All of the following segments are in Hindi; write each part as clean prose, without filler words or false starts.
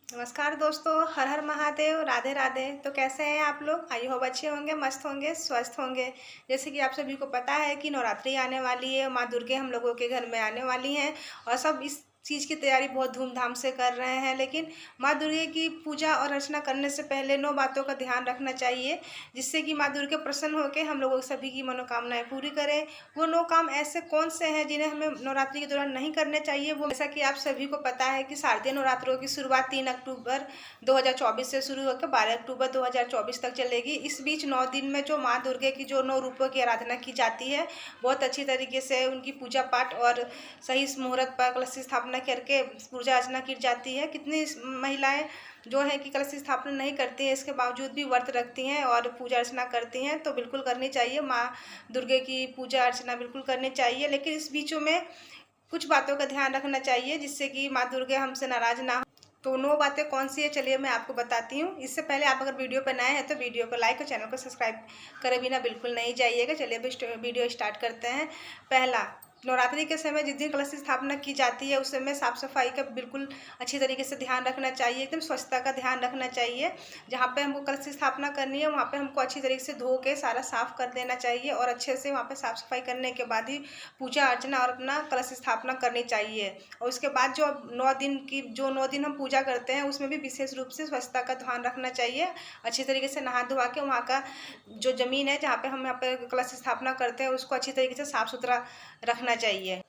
नमस्कार दोस्तों, हर हर महादेव, राधे राधे। तो कैसे हैं आप लोग? आई होप अच्छे होंगे, मस्त होंगे, स्वस्थ होंगे। जैसे कि आप सभी को पता है कि नवरात्रि आने वाली है, माँ दुर्गे हम लोगों के घर में आने वाली हैं और सब इस चीज़ की तैयारी बहुत धूमधाम से कर रहे हैं। लेकिन माँ दुर्गे की पूजा और अर्चना करने से पहले 9 बातों का ध्यान रखना चाहिए, जिससे कि माँ दुर्गे प्रसन्न होकर हम लोगों सभी की मनोकामनाएं पूरी करें। वो 9 काम ऐसे कौन से हैं जिन्हें हमें नवरात्रि के दौरान नहीं करने चाहिए? वो जैसा कि आप सभी को पता है कि शारदीय नवरात्रों की शुरुआत 3 अक्टूबर 2024 से शुरू होकर 12 अक्टूबर 2024 तक चलेगी। इस बीच 9 दिन में जो माँ दुर्गे की जो 9 रूपों की आराधना की जाती है, बहुत अच्छी तरीके से उनकी पूजा पाठ और सही मुहूर्त पर कलश की स्थापना करके पूजा अर्चना की जाती है। कितनी महिलाएं जो है कि कलश की स्थापना नहीं करती हैं, इसके बावजूद भी व्रत रखती हैं और पूजा अर्चना करती हैं, तो बिल्कुल करनी चाहिए। माँ दुर्गे की पूजा अर्चना बिल्कुल करनी चाहिए, लेकिन इस बीचों में कुछ बातों का ध्यान रखना चाहिए, जिससे कि माँ दुर्गे हमसे नाराज ना हो। तो 9 बातें कौन सी है, चलिए मैं आपको बताती हूँ। इससे पहले आप अगर वीडियो पर नए हैं तो वीडियो को लाइक और चैनल को सब्सक्राइब करे बिना बिल्कुल नहीं जाइएगा। चलिए अभी वीडियो स्टार्ट करते हैं। पहला, नवरात्रि के समय जिस दिन कलश की स्थापना की जाती है उस समय साफ़ सफाई का बिल्कुल अच्छी तरीके से ध्यान रखना चाहिए, एकदम स्वच्छता का ध्यान रखना चाहिए। जहाँ पे हमको कलश की स्थापना करनी है वहाँ पे हमको अच्छी तरीके से धो के सारा साफ़ कर देना चाहिए और अच्छे से वहाँ पे साफ़ सफाई करने के बाद ही पूजा अर्चना और अपना कलश स्थापना करनी चाहिए। और उसके बाद जो 9 दिन हम पूजा करते हैं उसमें भी विशेष रूप से स्वच्छता का ध्यान रखना चाहिए। अच्छी तरीके से नहा धोवा के वहाँ का जो ज़मीन है जहाँ पे हम यहाँ पे कलश स्थापना करते हैं उसको अच्छी तरीके से साफ़ सुथरा रखना चाहिए।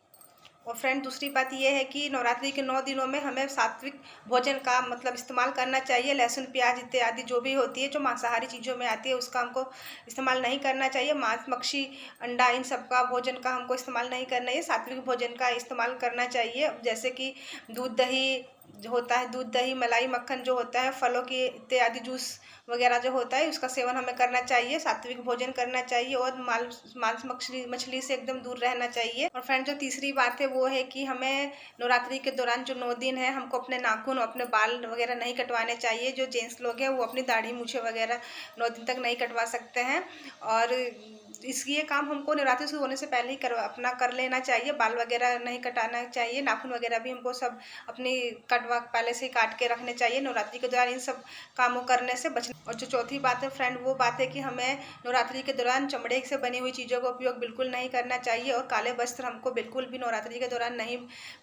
और फ्रेंड, दूसरी बात यह है कि नवरात्रि के 9 दिनों में हमें सात्विक भोजन का मतलब इस्तेमाल करना चाहिए। लहसुन, प्याज इत्यादि जो भी होती है, जो मांसाहारी चीज़ों में आती है, उसका हमको इस्तेमाल नहीं करना चाहिए। मांस, मच्छी, अंडा, इन सब का भोजन का हमको इस्तेमाल नहीं करना है। सात्विक भोजन का इस्तेमाल करना चाहिए, जैसे कि दूध दही जो होता है, दूध दही, मलाई, मक्खन जो होता है, फलों की इत्यादि जूस वगैरह जो होता है उसका सेवन हमें करना चाहिए। सात्विक भोजन करना चाहिए और मांस मछली से एकदम दूर रहना चाहिए। और फ्रेंड, जो तीसरी बात है वो है कि हमें नवरात्रि के दौरान जो 9 दिन है हमको अपने नाखून और अपने बाल वगैरह नहीं कटवाने चाहिए। जो जेंट्स लोग हैं वो अपनी दाढ़ी मूछें वगैरह 9 दिन तक नहीं कटवा सकते हैं। और ये काम हमको नवरात्रि शुरू होने से पहले ही अपना कर लेना चाहिए। बाल वगैरह नहीं कटाना चाहिए, नाखून वगैरह भी हमको सब अपनी पहले से ही काट के रखने चाहिए। नवरात्रि के दौरान इन सब कामों करने से बचना। और जो चौथी बात है फ्रेंड, वो बात है कि हमें नवरात्रि के दौरान चमड़े से बनी हुई चीज़ों का उपयोग बिल्कुल नहीं करना चाहिए और काले वस्त्र हमको बिल्कुल भी नवरात्रि के दौरान नहीं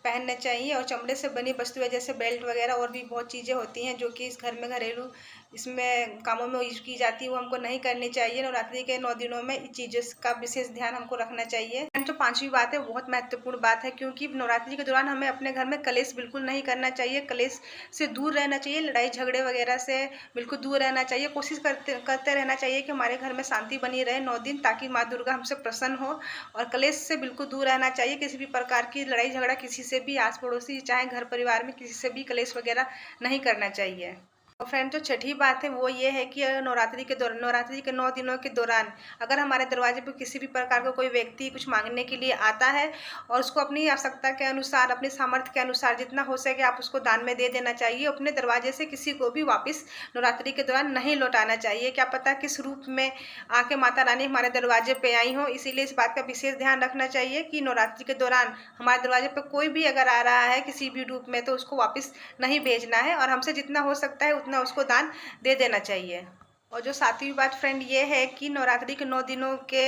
पहनने चाहिए। और चमड़े से बनी वस्तुएं जैसे बेल्ट वगैरह और भी बहुत चीज़ें होती हैं जो कि इस घर में घरेलू इसमें कामों में यूज की जाती है, वो हमको नहीं करनी चाहिए। नवरात्रि के 9 दिनों में इस चीज़ों का विशेष ध्यान हमको रखना चाहिए। जो पांचवी बात है बहुत महत्वपूर्ण बात है, क्योंकि नवरात्रि के दौरान हमें अपने घर में कलेश बिल्कुल नहीं करना चाहिए। कलेश से दूर रहना चाहिए, लड़ाई झगड़े वगैरह से बिल्कुल दूर रहना चाहिए। कोशिश करते रहना चाहिए कि हमारे घर में शांति बनी रहे 9 दिन, ताकि माँ दुर्गा हमसे प्रसन्न हो। और कलेश से बिल्कुल दूर रहना चाहिए। किसी भी प्रकार की लड़ाई झगड़ा किसी से भी, आस पड़ोसी चाहे घर परिवार में किसी से भी कलेश वगैरह नहीं करना चाहिए। और फ्रेंड, जो छठी बात है वो ये है कि नवरात्रि के 9 दिनों के दौरान अगर हमारे दरवाजे पर किसी भी प्रकार का कोई व्यक्ति कुछ मांगने के लिए आता है और उसको अपनी आवश्यकता के अनुसार, अपने सामर्थ्य के अनुसार जितना हो सके आप उसको दान में दे देना चाहिए। अपने दरवाजे से किसी को भी वापस नवरात्रि के दौरान नहीं लौटाना चाहिए। क्या पता किस रूप में आके माता रानी हमारे दरवाजे पे आई हो, इसीलिए इस बात का विशेष ध्यान रखना चाहिए कि नवरात्रि के दौरान हमारे दरवाजे पर कोई भी अगर आ रहा है किसी भी रूप में तो उसको वापस नहीं भेजना है और हमसे जितना हो सकता है उतना उसको दान दे देना चाहिए। और जो सातवीं बात फ्रेंड ये है कि नवरात्रि के 9 दिनों के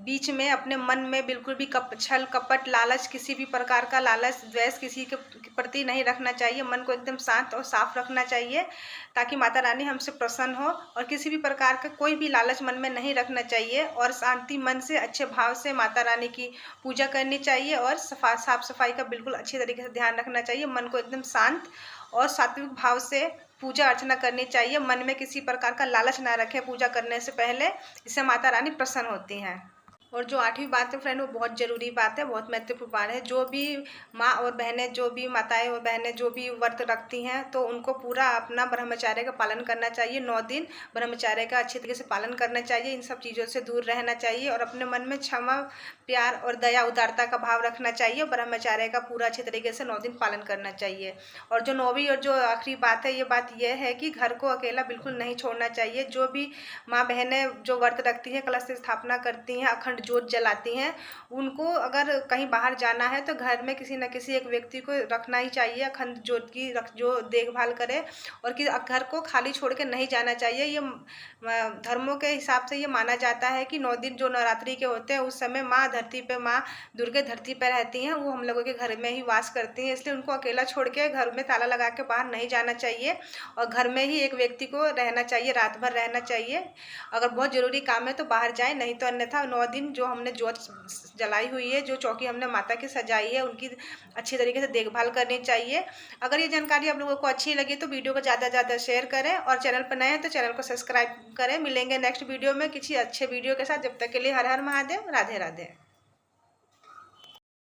बीच में अपने मन में बिल्कुल भी छल कपट, लालच, किसी भी प्रकार का लालच द्वेष किसी के प्रति नहीं रखना चाहिए। मन को एकदम शांत और साफ रखना चाहिए ताकि माता रानी हमसे प्रसन्न हो। और किसी भी प्रकार का कोई भी लालच मन में नहीं रखना चाहिए और शांति मन से, अच्छे भाव से माता रानी की पूजा करनी चाहिए। और साफ सफाई का बिल्कुल अच्छी तरीके से ध्यान रखना चाहिए। मन को एकदम शांत और सात्विक भाव से पूजा अर्चना करनी चाहिए। मन में किसी प्रकार का लालच ना रखें पूजा करने से पहले, इससे माता रानी प्रसन्न होती हैं। और जो आठवीं बात है फ्रेंड वो बहुत ज़रूरी बात है, बहुत महत्वपूर्ण बात है। जो भी माँ और बहनें, जो भी माताएं और बहनें जो भी व्रत रखती हैं तो उनको पूरा अपना ब्रह्मचर्य का पालन करना चाहिए। 9 दिन ब्रह्मचर्य का अच्छी तरीके से पालन करना चाहिए। इन सब चीज़ों से दूर रहना चाहिए और अपने मन में क्षमा, प्यार और दया, उदारता का भाव रखना चाहिए। ब्रह्मचर्य का पूरा अच्छी तरीके से 9 दिन पालन करना चाहिए। और जो 9वीं और जो आखिरी बात है, ये बात यह है कि घर को अकेला बिल्कुल नहीं छोड़ना चाहिए। जो भी माँ बहनें जो व्रत रखती हैं, कलश की स्थापना करती हैं, अखंड अखंड ज्योत जलाती हैं, उनको अगर कहीं बाहर जाना है तो घर में किसी न किसी एक व्यक्ति को रखना ही चाहिए अखंड ज्योत की जो देखभाल करे, और कि घर को खाली छोड़ के नहीं जाना चाहिए। ये धर्मों के हिसाब से ये माना जाता है कि 9 दिन जो नवरात्रि के होते हैं उस समय माँ धरती पे, माँ दुर्गे धरती पर रहती हैं, वो हम लोगों के घर में ही वास करती हैं, इसलिए उनको अकेला छोड़ के घर में ताला लगा के बाहर नहीं जाना चाहिए और घर में ही एक व्यक्ति को रहना चाहिए, रात भर रहना चाहिए। अगर बहुत ज़रूरी काम है तो बाहर जाए, नहीं तो अन्यथा 9 दिन जो हमने ज्योत जलाई हुई है, जो चौकी हमने माता की सजाई है, उनकी अच्छी तरीके से देखभाल करनी चाहिए। अगर ये जानकारी आप लोगों को अच्छी लगी तो वीडियो को ज़्यादा से ज़्यादा शेयर करें, और चैनल पर नए हैं तो चैनल को सब्सक्राइब करें। मिलेंगे नेक्स्ट वीडियो में किसी अच्छे वीडियो के साथ, जब तक के लिए हर हर महादेव, राधे राधे।